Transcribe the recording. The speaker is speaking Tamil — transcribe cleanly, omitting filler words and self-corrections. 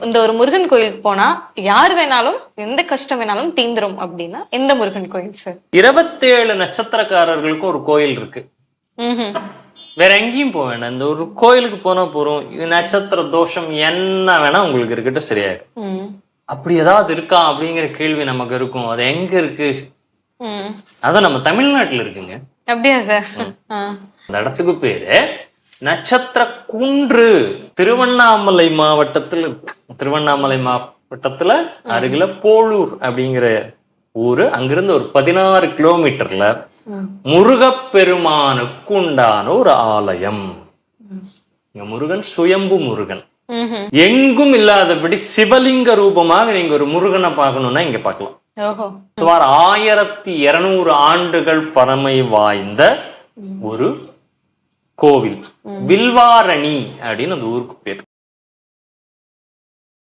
இந்த ஒரு முருகன் கோயிலுக்கு போனா யார் வேணாலும் எந்த கஷ்டம் வேணாலும் தீந்துரும் அப்படின்னா எந்த முருகன் கோயில் சார்? 27 நட்சத்திரக்காரர்களுக்கு ஒரு கோயில் இருக்கு. வேற எங்கேயும் போக வேண்டாம், இந்த ஒரு கோயிலுக்கு போனா போறோம். இது நட்சத்திர தோஷம் என்ன வேணா உங்களுக்கு இருக்கட்டும், சரியாயிடும். அப்படி ஏதாவது இருக்கா அப்படிங்கிற கேள்வி நமக்கு இருக்கும். அது எங்க இருக்கு? அதான் நம்ம தமிழ்நாட்டுல இருக்குங்க. அப்படியா சார்? அந்த இடத்துக்கு பேரு நட்சத்திர குன்று. திருவண்ணாமலை மாவட்டத்துல இருக்கு. திருவண்ணாமலை மாவட்டத்துல அருகில போலூர் அப்படிங்கிற ஊரு. அங்கிருந்து ஒரு 16 கிலோமீட்டர்ல முருகப்பெருமானுக்கு உண்டான ஒரு ஆலயம். இங்க முருகன் சுயம்பு முருகன், எங்கும் இல்லாதபடி சிவலிங்க ரூபமாக நீங்க ஒரு முருகனை பார்க்கணும்னா இங்க பார்க்கலாம். சுமார் 1200 ஆண்டுகள் பழமை வாய்ந்த ஒரு கோவில். வில்வாரணி அப்படின்னு அந்த ஊருக்கு பேர்.